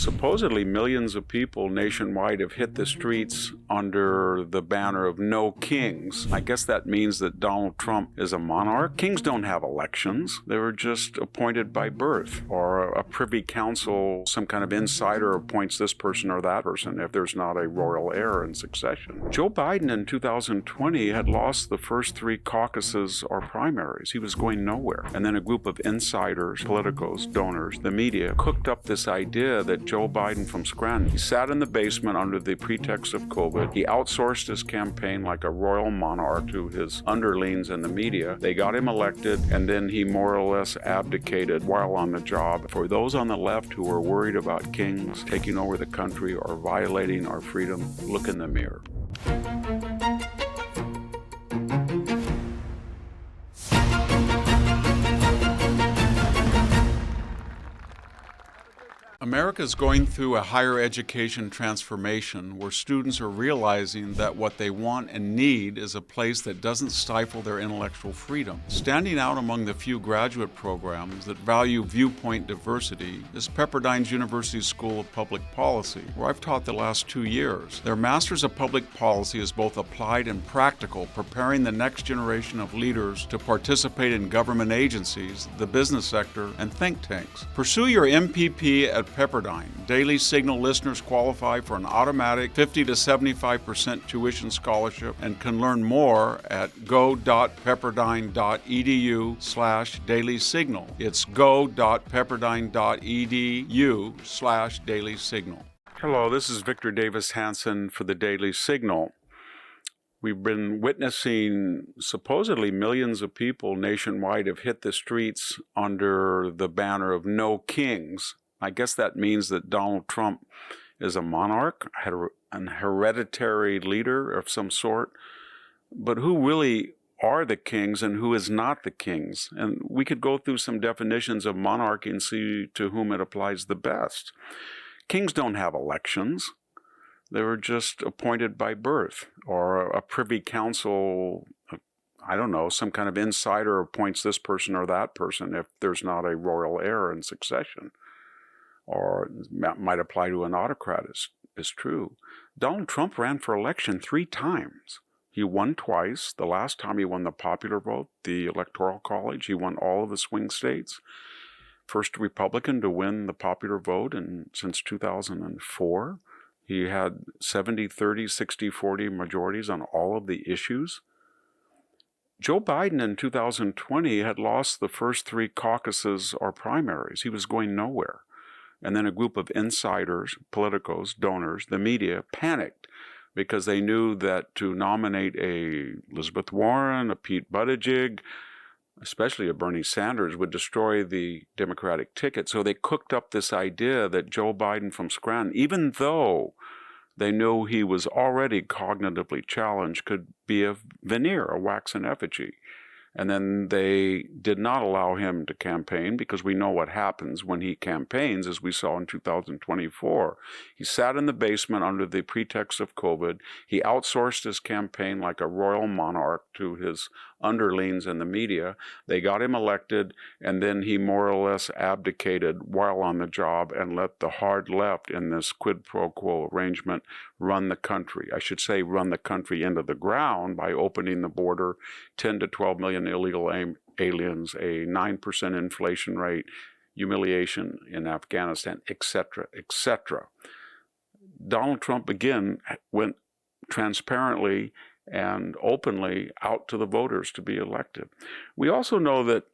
Supposedly millions of people nationwide have hit the streets under the banner of no kings. I guess that means that Donald Trump is a monarch. Kings don't have elections. They were just appointed by birth, or a privy council, some kind of insider appoints this person or that person if there's not a royal heir in succession. Joe Biden in 2020 had lost the first three caucuses or primaries. He was going nowhere. And then a group of insiders, politicos, donors, the media, cooked up this idea that Joe Biden from Scranton, he sat in the basement under the pretext of COVID. He outsourced his campaign like a royal monarch to his underlings in the media. They got him elected, and then he more or less abdicated while on the job. For those on the left who are worried about kings taking over the country or violating our freedom, look in the mirror. America is going through a higher education transformation where students are realizing that what they want and need is a place that doesn't stifle their intellectual freedom. Standing out among the few graduate programs that value viewpoint diversity is Pepperdine University School of Public Policy, where I've taught the last 2 years. Their Masters of Public Policy is both applied and practical, preparing the next generation of leaders to participate in government agencies, the business sector, and think tanks. Pursue your MPP at Pepperdine. Daily Signal listeners qualify for an automatic 50 to 75% tuition scholarship and can learn more at go.pepperdine.edu/Daily Signal. It's go.pepperdine.edu/Daily Signal. Hello, this is Victor Davis Hanson for the Daily Signal. We've been witnessing supposedly millions of people nationwide have hit the streets under the banner of no kings. I guess that means that Donald Trump is a monarch, an hereditary leader of some sort. But who really are the kings and who is not the kings? And we could go through some definitions of monarchy and see to whom it applies the best. Kings don't have elections. They were just appointed by birth, or a privy council, I don't know, some kind of insider appoints this person or that person if there's not a royal heir in succession. Or might apply to an autocrat is true. Donald Trump ran for election 3 times. He won twice. The last time he won the popular vote, the Electoral College. He won all of the swing states. First Republican to win the popular vote since 2004. He had 70-30, 60-40 majorities on all of the issues. Joe Biden in 2020 had lost the first 3 caucuses or primaries. He was going nowhere. And then a group of insiders, politicos, donors, the media, panicked because they knew that to nominate a Elizabeth Warren, a Pete Buttigieg, especially a Bernie Sanders, would destroy the Democratic ticket. So they cooked up this idea that Joe Biden from Scranton, even though they knew he was already cognitively challenged, could be a veneer, a waxen effigy. And then they did not allow him to campaign because we know what happens when he campaigns, as we saw in 2024. He sat in the basement under the pretext of COVID. He outsourced his campaign like a royal monarch to his underlings in the media. They got him elected, and then he more or less abdicated while on the job and let the hard left in this quid pro quo arrangement run the country. I should say run the country into the ground by opening the border, 10 to 12 million illegal aliens, a 9% inflation rate, humiliation in Afghanistan, etc., etc. Donald Trump again went transparently and openly out to the voters to be elected. We also know that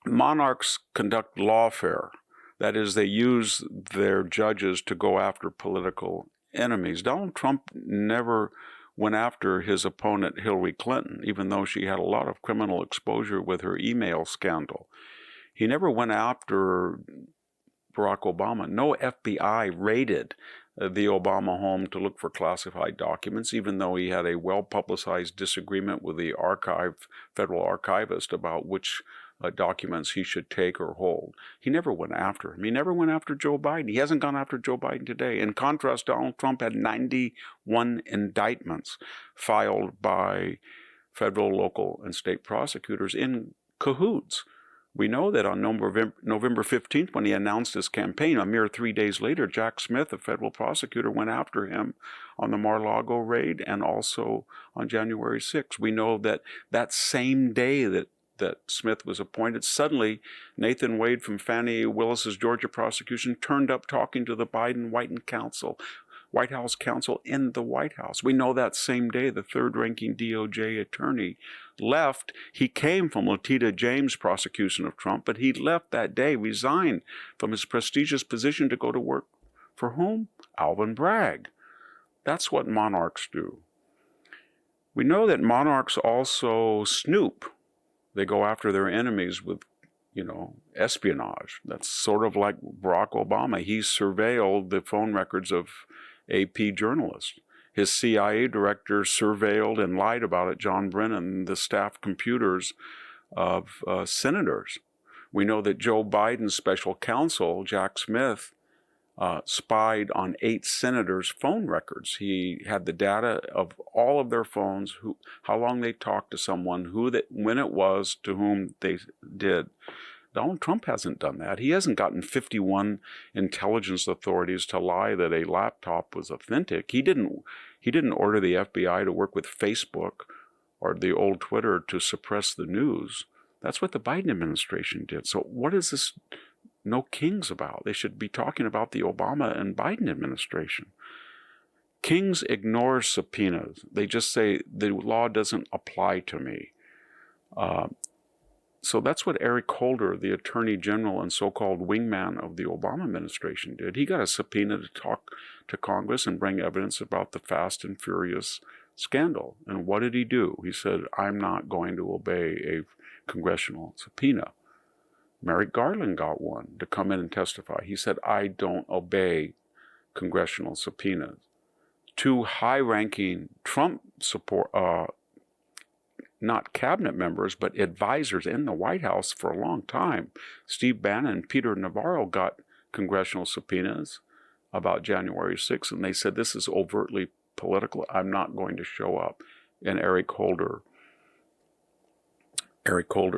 monarchs conduct lawfare. That is, they use their judges to go after political enemies. Donald Trump never went after his opponent Hillary Clinton, even though she had a lot of criminal exposure with her email scandal. He never went after Barack Obama. No FBI raided the Obama home to look for classified documents, even though he had a well-publicized disagreement with the federal archivist about which documents he should take or hold. He never went after him. He never went after Joe Biden. He hasn't gone after Joe Biden today. In contrast, Donald Trump had 91 indictments filed by federal, local, and state prosecutors in cahoots We know that on November 15th, when he announced his campaign, a mere 3 days later, Jack Smith, a federal prosecutor, went after him on the Mar-a-Lago raid and also on January 6th. We know that that same day that Smith was appointed, suddenly Nathan Wade from Fannie Willis's Georgia prosecution turned up talking to the Biden White House counsel in the White House. We know that same day the third-ranking DOJ attorney left. He came from Letitia James' prosecution of Trump, but he left that day, resigned from his prestigious position to go to work for whom? Alvin Bragg. That's what monarchs do. We know that monarchs also snoop. They go after their enemies with, espionage. That's sort of like Barack Obama. He surveilled the phone records of AP journalists. His CIA director surveilled and lied about it, John Brennan, the staff computers of senators. We know that Joe Biden's special counsel, Jack Smith, spied on 8 senators' phone records. He had the data of all of their phones, how long they talked to someone, when it was, to whom they did. Donald Trump hasn't done that. He hasn't gotten 51 intelligence authorities to lie that a laptop was authentic. He didn't order the FBI to work with Facebook or the old Twitter to suppress the news. That's what the Biden administration did. So what is this no kings about? They should be talking about the Obama and Biden administration. Kings ignore subpoenas. They just say the law doesn't apply to me. So that's what Eric Holder, the Attorney General and so-called wingman of the Obama administration, did. He got a subpoena to talk to Congress and bring evidence about the Fast and Furious scandal. And what did he do? He said, I'm not going to obey a congressional subpoena. Merrick Garland got one to come in and testify. He said, I don't obey congressional subpoenas. 2 high-ranking Trump not cabinet members, but advisors in the White House for a long time, Steve Bannon and Peter Navarro, got congressional subpoenas about January 6th, and they said, this is overtly political. I'm not going to show up in Eric Holder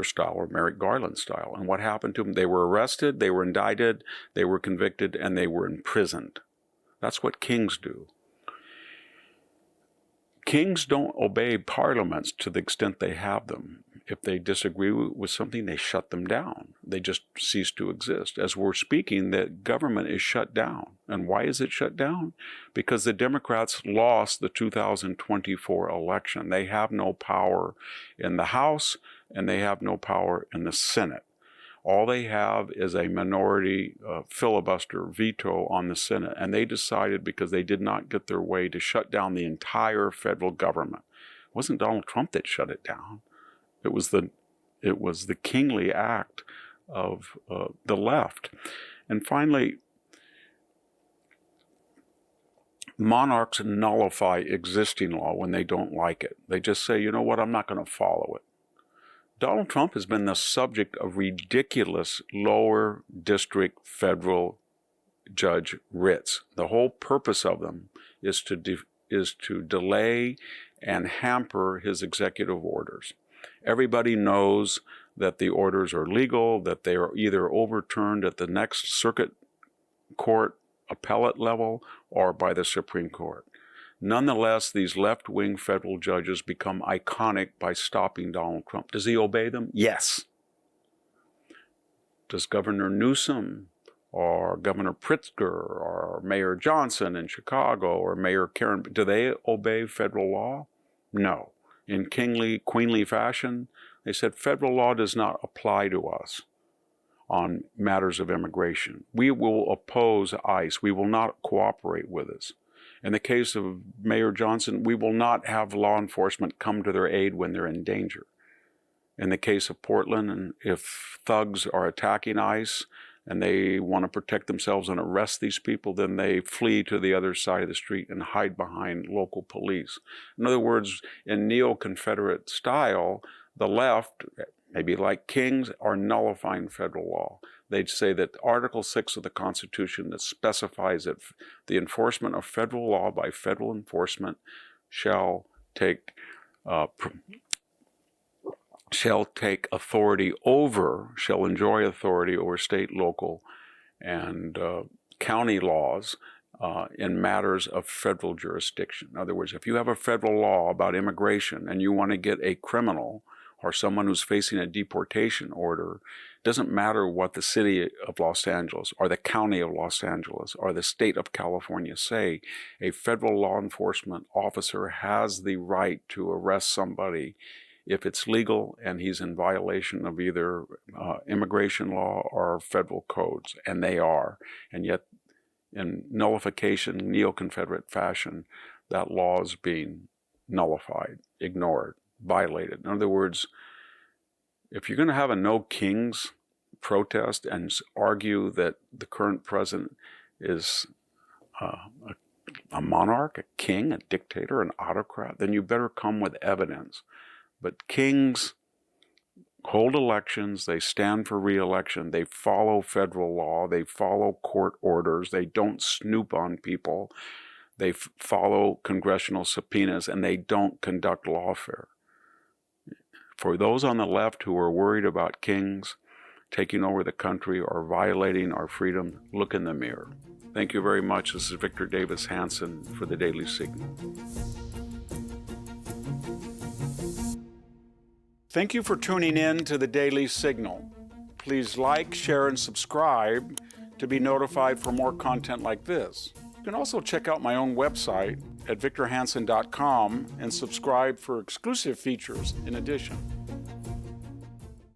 style or Merrick Garland style. And what happened to them? They were arrested, they were indicted, they were convicted, and they were imprisoned. That's what kings do. Kings don't obey parliaments to the extent they have them. If they disagree with something, they shut them down. They just cease to exist. As we're speaking, the government is shut down. And why is it shut down? Because the Democrats lost the 2024 election. They have no power in the House, and they have no power in the Senate. All they have is a minority filibuster veto on the Senate. And they decided, because they did not get their way, to shut down the entire federal government. It wasn't Donald Trump that shut it down. It was the kingly act of the left. And finally, monarchs nullify existing law when they don't like it. They just say, you know what, I'm not going to follow it. Donald Trump has been the subject of ridiculous lower district federal judge writs. The whole purpose of them is to delay and hamper his executive orders. Everybody knows that the orders are legal, that they are either overturned at the next circuit court appellate level or by the Supreme Court. Nonetheless, these left-wing federal judges become iconic by stopping Donald Trump. Does he obey them? Yes. Does Governor Newsom or Governor Pritzker or Mayor Johnson in Chicago or Mayor Karen, do they obey federal law? No. In kingly, queenly fashion, they said federal law does not apply to us on matters of immigration. We will oppose ICE. We will not cooperate with us. In the case of Mayor Johnson, we will not have law enforcement come to their aid when they're in danger. In the case of Portland, and if thugs are attacking ICE and they want to protect themselves and arrest these people, then they flee to the other side of the street and hide behind local police. In other words, in neo-Confederate style, the left, maybe like kings, are nullifying federal law. They'd say that Article 6 of the Constitution that specifies that the enforcement of federal law by federal enforcement shall take shall enjoy authority over state, local, and county laws in matters of federal jurisdiction. In other words, if you have a federal law about immigration and you want to get a criminal or someone who's facing a deportation order, it doesn't matter what the city of Los Angeles or the county of Los Angeles or the state of California say, a federal law enforcement officer has the right to arrest somebody if it's legal and he's in violation of either immigration law or federal codes, and they are. And yet, in nullification, neo-Confederate fashion, that law is being nullified, ignored, violated. In other words, if you're going to have a no kings protest and argue that the current president is a monarch, a king, a dictator, an autocrat, then you better come with evidence. But kings hold elections, they stand for re-election, they follow federal law, they follow court orders, they don't snoop on people, they follow congressional subpoenas, and they don't conduct lawfare. For those on the left who are worried about kings taking over the country or violating our freedom, look in the mirror. Thank you very much. This is Victor Davis Hanson for the Daily Signal. Thank you for tuning in to the Daily Signal. Please like, share, and subscribe to be notified for more content like this. You can also check out my own website at victorhanson.com and subscribe for exclusive features in addition.